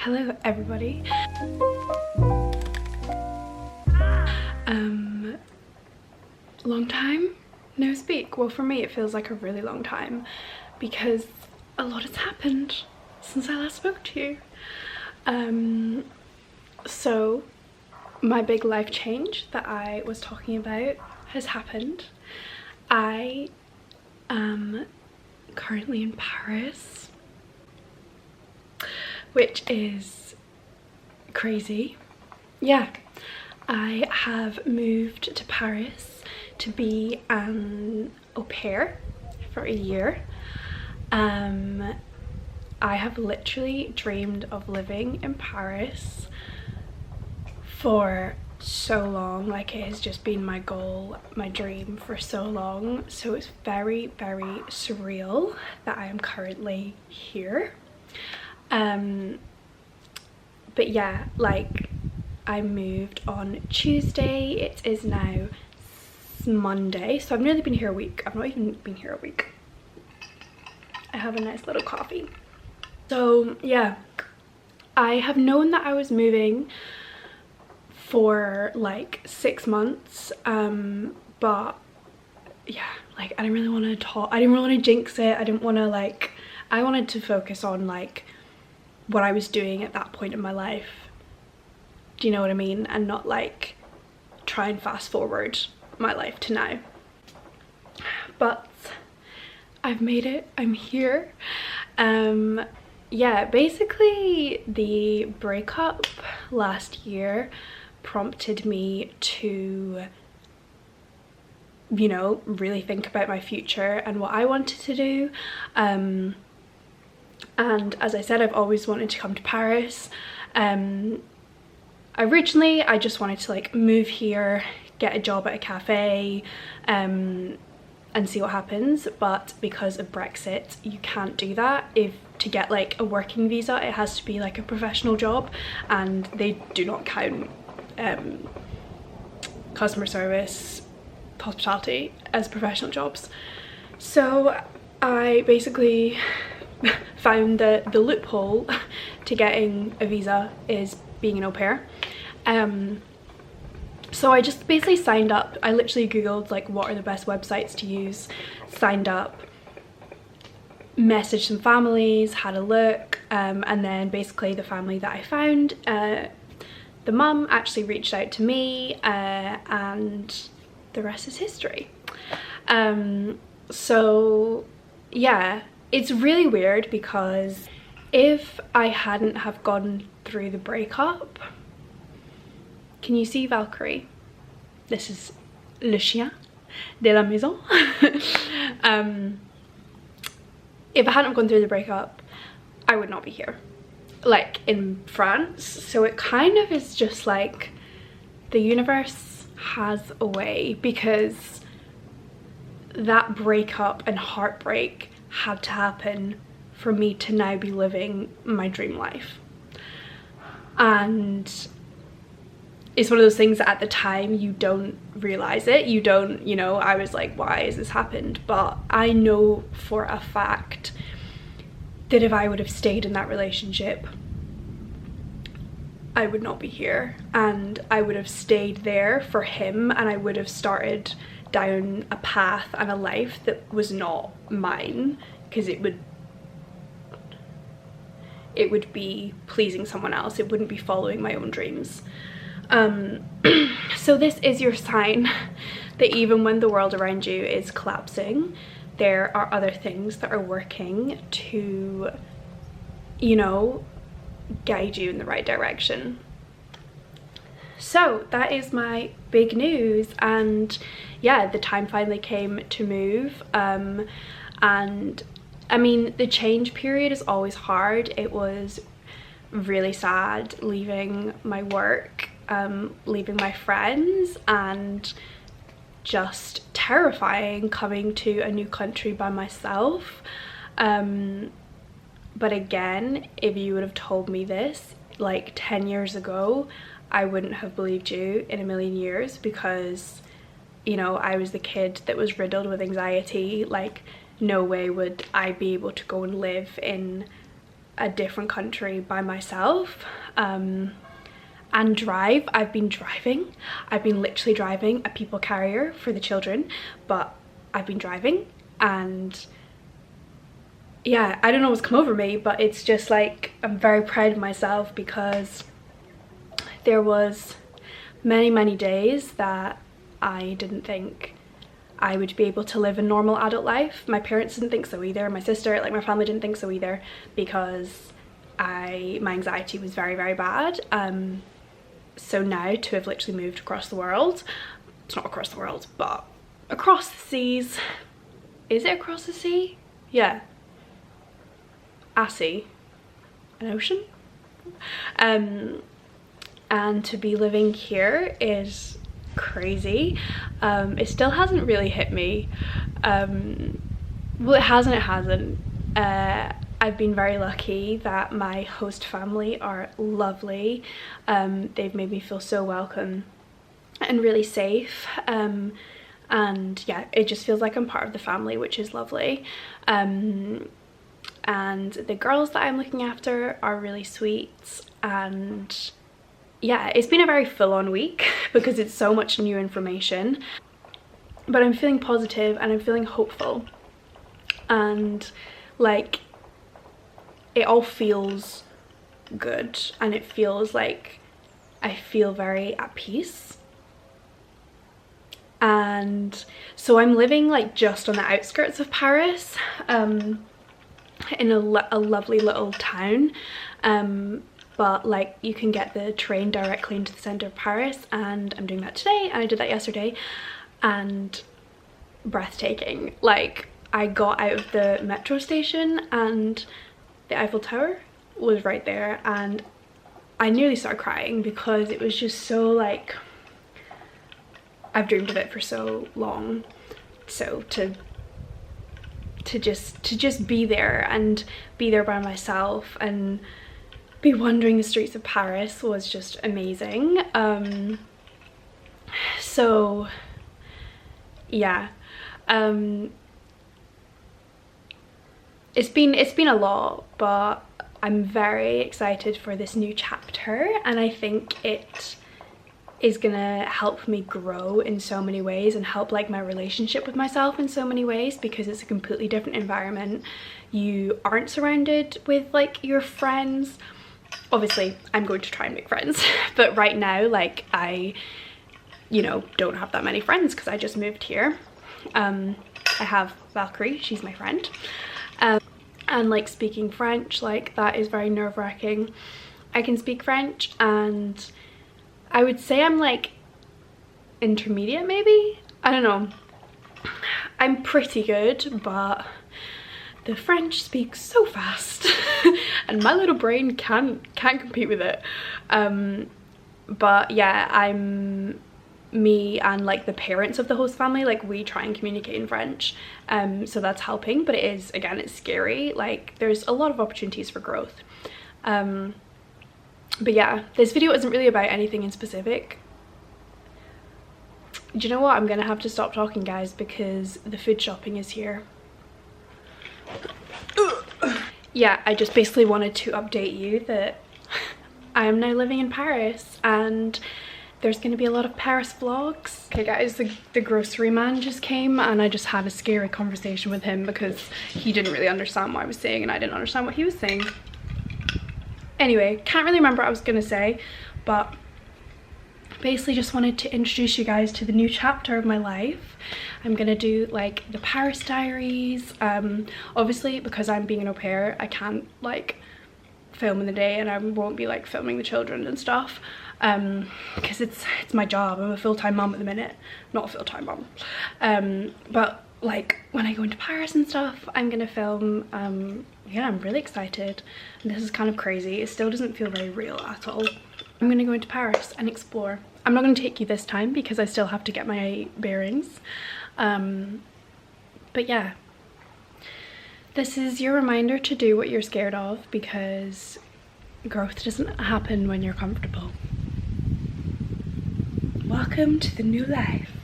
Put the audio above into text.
Hello everybody. Long time no speak. Well, for me it feels like a really long time because a lot has happened since I last spoke to you. So my big life change that I was talking about has happened. I am currently in Paris, which is crazy. Yeah, I have moved to Paris to be an au pair for a year. I have literally dreamed of living in Paris for so long. Like, it has just been my goal, my dream for so long. So it's very, very surreal that I am currently here. But yeah, like, I moved on Tuesday. It is now Monday, so I've nearly been here a week. I've not even been here a week. I have a nice little coffee. So yeah, I have known that I was moving for like 6 months, but yeah, like, I didn't really want to talk, I didn't really want to jinx it. I didn't want to, like, I wanted to focus on like what I was doing at that point in my life, do you know what I mean, and not like try and fast forward my life to now. But I've made it, I'm here. Yeah, basically the breakup last year prompted me to, you know, really think about my future and what I wanted to do. And as I said, I've always wanted to come to Paris. Originally I just wanted to like move here, get a job at a cafe, and see what happens, but because of Brexit you can't do that. To get like a working visa, it has to be like a professional job, and they do not count customer service, hospitality as professional jobs. So I basically found that the loophole to getting a visa is being an au pair. So I just basically signed up. I literally googled like what are the best websites to use, signed up, messaged some families, had a look, and then basically the family that I found, the mum actually reached out to me, and the rest is history. So yeah, it's really weird because if I hadn't have gone through the breakup, can you see Valkyrie? This is le chien de la maison. If I hadn't gone through the breakup, I would not be here, like in France. So it kind of is just like the universe has a way, because that breakup and heartbreak had to happen for me to now be living my dream life. And it's one of those things that at the time you don't realize it, you don't, you know, I was like, why has this happened? But I know for a fact that if I would have stayed in that relationship, I would not be here, and I would have stayed there for him, and I would have started down a path and a life that was not mine, because it would be pleasing someone else. It wouldn't be following my own dreams. So this is your sign that even when the world around you is collapsing, there are other things that are working to, you know, guide you in the right direction. So that is my big news, and yeah, the time finally came to move. And I mean, the change period is always hard. It was really sad leaving my work, leaving my friends, and just terrifying coming to a new country by myself. But again, if you would have told me this like 10 years ago, I wouldn't have believed you in a million years, because, you know, I was the kid that was riddled with anxiety. Like, no way would I be able to go and live in a different country by myself, and drive. I've been literally driving a people carrier for the children, but I've been driving, and yeah, I don't know what's come over me, but it's just like I'm very proud of myself, because there was many days that I didn't think I would be able to live a normal adult life. My parents didn't think so either, my sister, like my family didn't think so either, because my anxiety was very bad. So now to have literally moved across the world, it's not across the world, but across the seas. Is it across the sea? Yeah. A sea. An ocean? And to be living here is crazy. It still hasn't really hit me. Well, it hasn't. I've been very lucky that my host family are lovely. They've made me feel so welcome and really safe. And yeah, it just feels like I'm part of the family, which is lovely. And the girls that I'm looking after are really sweet, and yeah, it's been a very full-on week because it's so much new information, but I'm feeling positive and I'm feeling hopeful, and like it all feels good, and it feels like I feel very at peace. And so I'm living like just on the outskirts of Paris, in a lovely little town, but like you can get the train directly into the center of Paris, and I'm doing that today, and I did that yesterday, and breathtaking. Like I got out of the metro station and the Eiffel Tower was right there, and I nearly started crying because it was just so like, I've dreamed of it for so long. So to just be there, and be there by myself and be wandering the streets of Paris was just amazing. So yeah, it's been a lot, but I'm very excited for this new chapter, and I think it is gonna help me grow in so many ways, and help like my relationship with myself in so many ways, because it's a completely different environment. You aren't surrounded with like your friends. Obviously I'm going to try and make friends, but right now like I, you know, don't have that many friends because I just moved here. I have Valkyrie, she's my friend, and like speaking French, like that is very nerve-wracking. I can speak French, and I would say I'm like intermediate maybe, I don't know. I'm pretty good, but the French speaks so fast and my little brain can't compete with it. But yeah, me and like the parents of the host family, like we try and communicate in French, so that's helping, but it is, again, it's scary. Like there's a lot of opportunities for growth. But yeah, this video isn't really about anything in specific. Do you know what? I'm gonna have to stop talking, guys, because the food shopping is here. Yeah, I just basically wanted to update you that I am now living in Paris, and there's gonna be a lot of Paris vlogs. Okay guys, the grocery man just came, and I just had a scary conversation with him because he didn't really understand what I was saying and I didn't understand what he was saying. Anyway, can't really remember what I was gonna say, but basically just wanted to introduce you guys to the new chapter of my life. I'm gonna do like the Paris diaries. Obviously because I'm being an au pair, I can't like film in the day, and I won't be like filming the children and stuff, because it's my job. I'm a full-time mom at the minute, not a full-time mom. But like when I go into Paris and stuff, I'm gonna film. Yeah, I'm really excited, and this is kind of crazy. It still doesn't feel very real at all. I'm gonna go into Paris and explore. I'm not gonna take you this time because I still have to get my bearings, but yeah, this is your reminder to do what you're scared of, because growth doesn't happen when you're comfortable. Welcome to the new life.